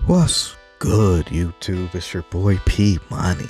What's good, YouTube? It's your boy P Money.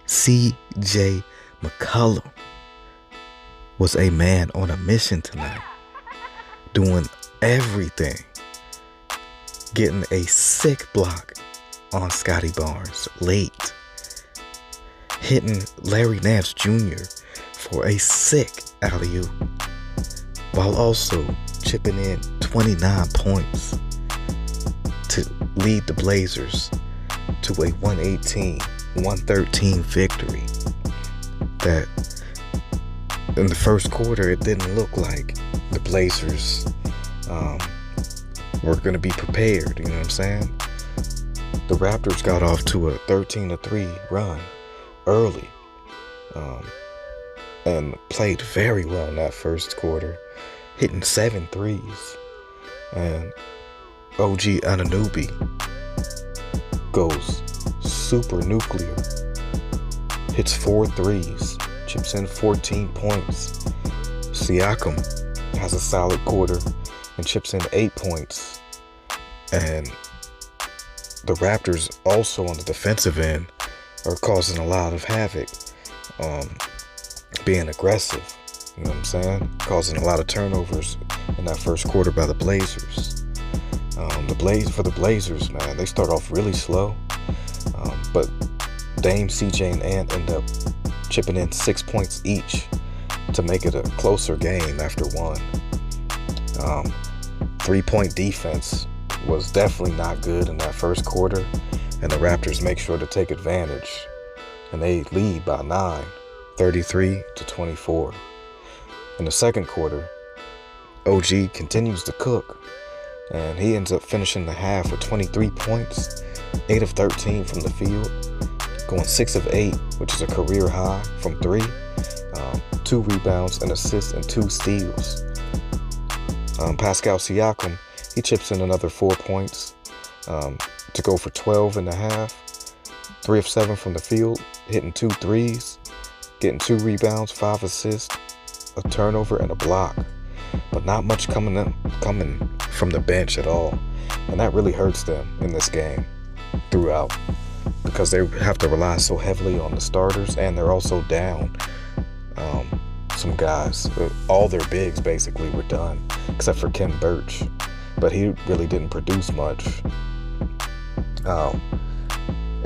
CJ McCollum was a man on a mission tonight, doing everything, getting a sick block on Scotty Barnes late, hitting Larry Nance Jr. for a sick alley-oop, while also chipping in 29 points to lead the Blazers to a 118-113 victory. That in the first quarter, it didn't look like the Blazers were going to be prepared. You know what I'm saying? The Raptors got off to a 13-3 run early and played very well in that first quarter, hitting 7 threes. And OG Anunoby goes super nuclear, hits 4 threes, chips in 14 points. Siakam has a solid quarter and chips in 8 points. And the Raptors also on the defensive end are causing a lot of havoc, being aggressive, you know what I'm saying? Causing a lot of turnovers in that first quarter by the Blazers. For the Blazers, man, they start off really slow, but Dame, CJ, and Ant end up chipping in 6 points each to make it a closer game after one. 3-point defense was definitely not good in that first quarter, and the Raptors make sure to take advantage, and they lead by 9, 33-24. In the second quarter, OG continues to cook, and he ends up finishing the half with 23 points, 8 of 13 from the field, going 6 of 8, which is a career high from 3, 2 rebounds, an assist, and 2 steals. Pascal Siakam, he chips in another 4 points to go for 12 in the half, 3 of 7 from the field, hitting 2 threes, getting 2 rebounds, 5 assists, a turnover, and a block. But not much coming from the bench at all. And that really hurts them in this game throughout, because they have to rely so heavily on the starters, and they're also down some guys. All their bigs basically were done, except for Ken Birch. But he really didn't produce much.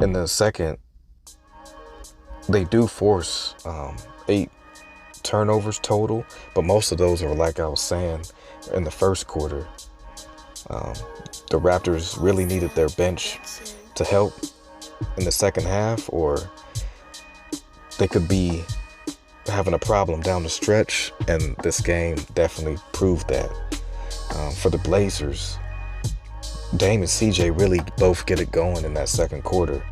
In the second, they do force 8 turnovers total, but most of those are, like I was saying, in the first quarter. The Raptors really needed their bench to help in the second half, or they could be having a problem down the stretch, and this game definitely proved that. For the Blazers, Dame and CJ really both get it going in that second quarter,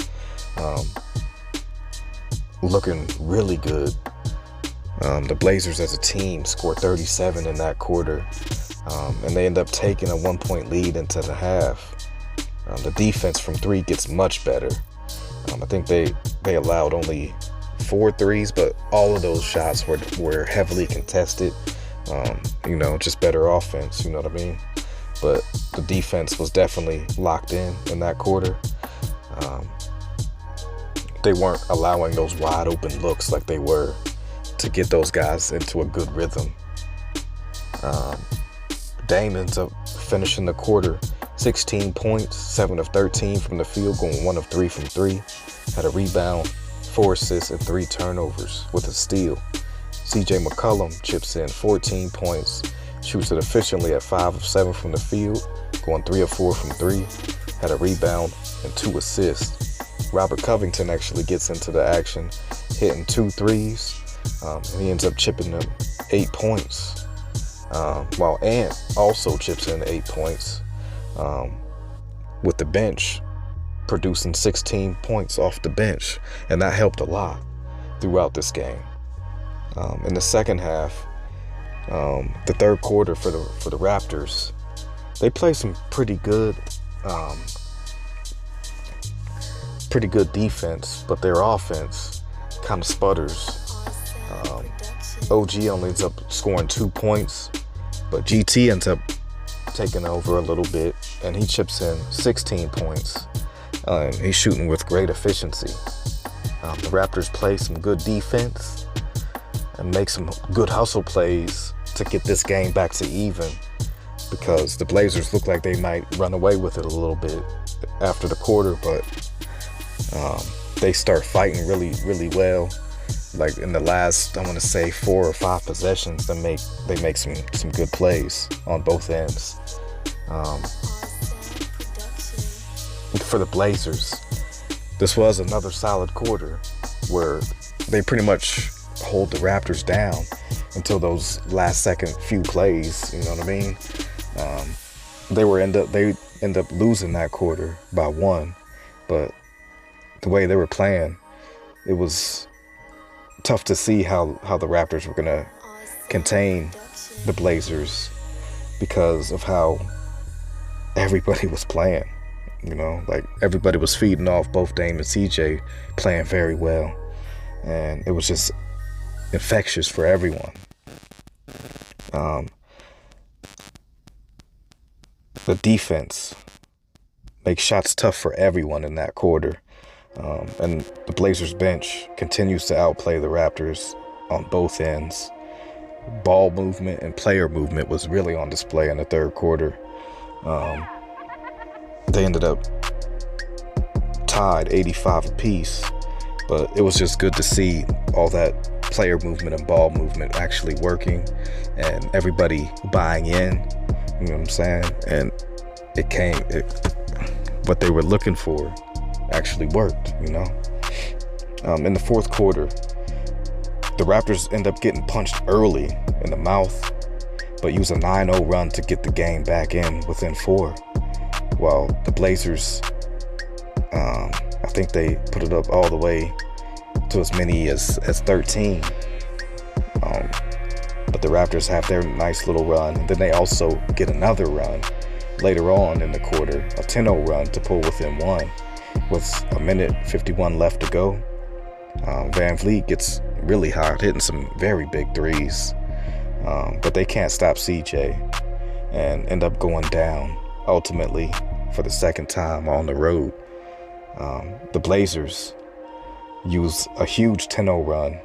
looking really good. The Blazers as a team scored 37 in that quarter, and they end up taking a 1-point lead into the half. The defense from 3 gets much better. I think they allowed only 4 threes, but all of those shots were heavily contested. Just better offense, you know what I mean? But the defense was definitely locked in that quarter. They weren't allowing those wide open looks like they were to get those guys into a good rhythm. Dame ends up finishing the quarter 16 points, 7 of 13 from the field, going 1 of 3 from 3, had a rebound, 4 assists, and 3 turnovers with a steal. CJ McCollum chips in 14 points, shoots it efficiently at 5 of 7 from the field, going 3 of 4 from 3, had a rebound and 2 assists. Robert Covington actually gets into the action, hitting 2 threes. And he ends up chipping them 8 points, while Ant also chips in 8 points, with the bench producing 16 points off the bench, and that helped a lot throughout this game. In the second half, the third quarter for the Raptors, they play some pretty good defense, but their offense kind of sputters. OG only ends up scoring 2 points, but GT ends up taking over a little bit, and he chips in 16 points. He's shooting with great efficiency. The Raptors play some good defense and make some good hustle plays to get this game back to even, because the Blazers look like they might run away with it a little bit after the quarter, but they start fighting really, really well. Like in the last, I want to say 4 or 5 possessions, they make some good plays on both ends. For the Blazers, this was another solid quarter where they pretty much hold the Raptors down until those last second few plays. You know what I mean? They end up losing that quarter by 1, but the way they were playing, it was tough to see how the Raptors were gonna contain the Blazers because of how everybody was playing. You know, like everybody was feeding off both Dame and CJ playing very well, and it was just infectious for everyone. The defense makes shots tough for everyone in that quarter. And the Blazers bench continues to outplay the Raptors on both ends. Ball movement and player movement was really on display in the third quarter. They ended up tied 85 apiece, but it was just good to see all that player movement and ball movement actually working and everybody buying in, you know what I'm saying? And what they were looking for actually worked, you know? In the fourth quarter, the Raptors end up getting punched early in the mouth, but use a 9-0 run to get the game back in within 4. While the Blazers, I think they put it up all the way to as many as 13. But the Raptors have their nice little run. And then they also get another run later on in the quarter, a 10-0 run to pull within 1 with 1:51 left to go. Van Vliet gets really hot, hitting some very big threes. But they can't stop CJ and end up going down ultimately for the second time on the road. The Blazers use a huge 10-0 run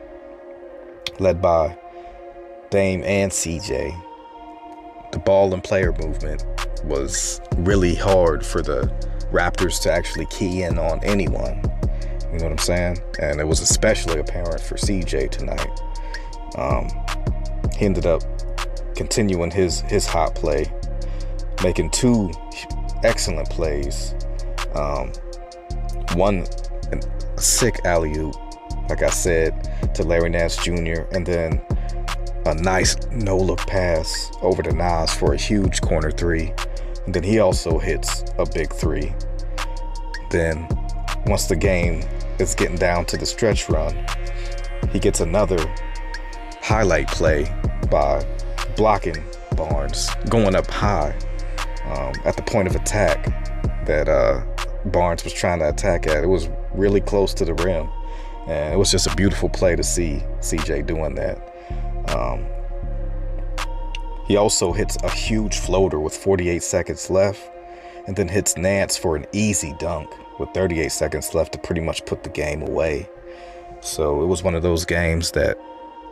led by Dame and CJ. The ball and player movement was really hard for the Raptors to actually key in on anyone. You know what I'm saying? And it was especially apparent for CJ tonight. He ended up continuing his hot play, making 2 excellent plays. One, a sick alley-oop, like I said, to Larry Nance Jr., and then a nice no-look pass over to Nas for a huge corner 3. And then he also hits a big 3. Then, once the game is getting down to the stretch run, he gets another highlight play by blocking Barnes, going up high at the point of attack that Barnes was trying to attack at. It was really close to the rim, and it was just a beautiful play to see CJ doing that. He also hits a huge floater with 48 seconds left, and then hits Nance for an easy dunk with 38 seconds left to pretty much put the game away. So it was one of those games that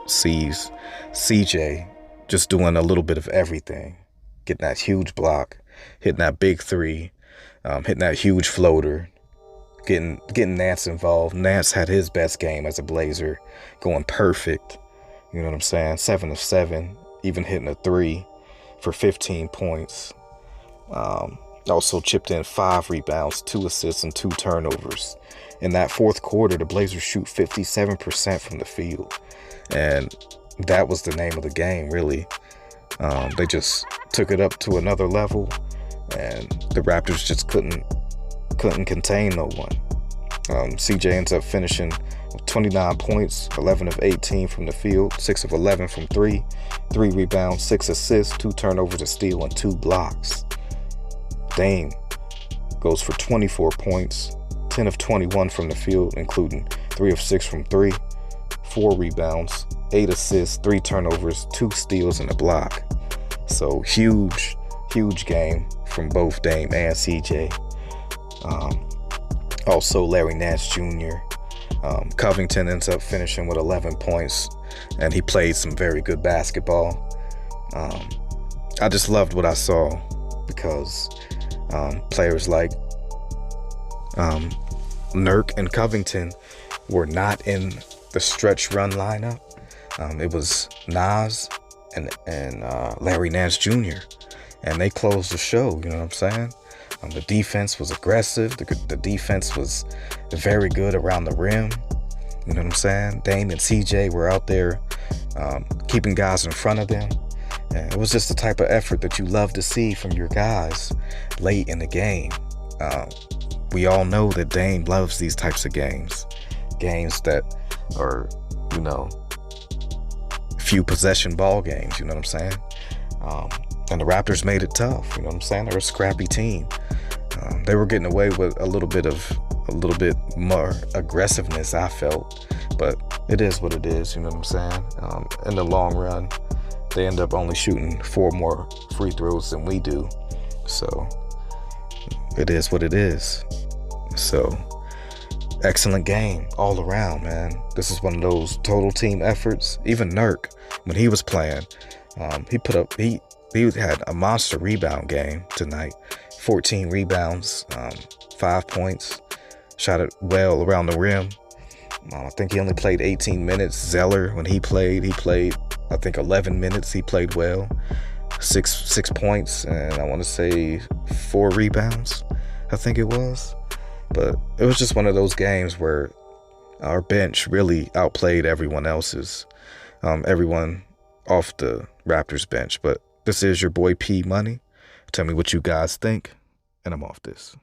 sees CJ just doing a little bit of everything, getting that huge block, hitting that big 3, hitting that huge floater, getting Nance involved. Nance had his best game as a Blazer, going perfect. You know what I'm saying? 7 of 7, even hitting a 3 for 15 points. Also chipped in 5 rebounds, 2 assists, and 2 turnovers. In that fourth quarter, the Blazers shoot 57% from the field. And that was the name of the game, really. They just took it up to another level, and the Raptors just couldn't contain no one. CJ ends up finishing with 29 points, 11 of 18 from the field, 6 of 11 from 3, 3 rebounds, 6 assists, 2 turnovers, a steal, and 2 blocks. Dame goes for 24 points, 10 of 21 from the field, including 3 of 6 from 3, 4 rebounds, 8 assists, 3 turnovers, 2 steals, and a block. So huge huge game from both Dame and CJ. Also, Larry Nance Jr. Covington ends up finishing with 11 points, and he played some very good basketball. I just loved what I saw because players like Nurk and Covington were not in the stretch run lineup. It was Nas and Larry Nance Jr. and they closed the show. You know what I'm saying? The defense was aggressive. The defense was very good around the rim. You know what I'm saying? Dame and CJ were out there keeping guys in front of them. And it was just the type of effort that you love to see from your guys late in the game. We all know that Dame loves these types of games that are, you know, few possession ball games. You know what I'm saying? And the Raptors made it tough. You know what I'm saying? They're a scrappy team. They were getting away with a little bit more aggressiveness, I felt, but it is what it is. You know what I'm saying? In the long run, they end up only shooting 4 more free throws than we do. So it is what it is. So excellent game all around, man. This is one of those total team efforts. Even Nurk, when he was playing, he had a monster rebound game tonight. 14 rebounds, 5 points, shot it well around the rim. I think he only played 18 minutes. Zeller, when he played, I think 11 minutes. He played well. 6 points, and I want to say 4 rebounds, I think it was. But it was just one of those games where our bench really outplayed everyone else's, everyone off the Raptors bench. But this is your boy P Money. Tell me what you guys think, and I'm off this.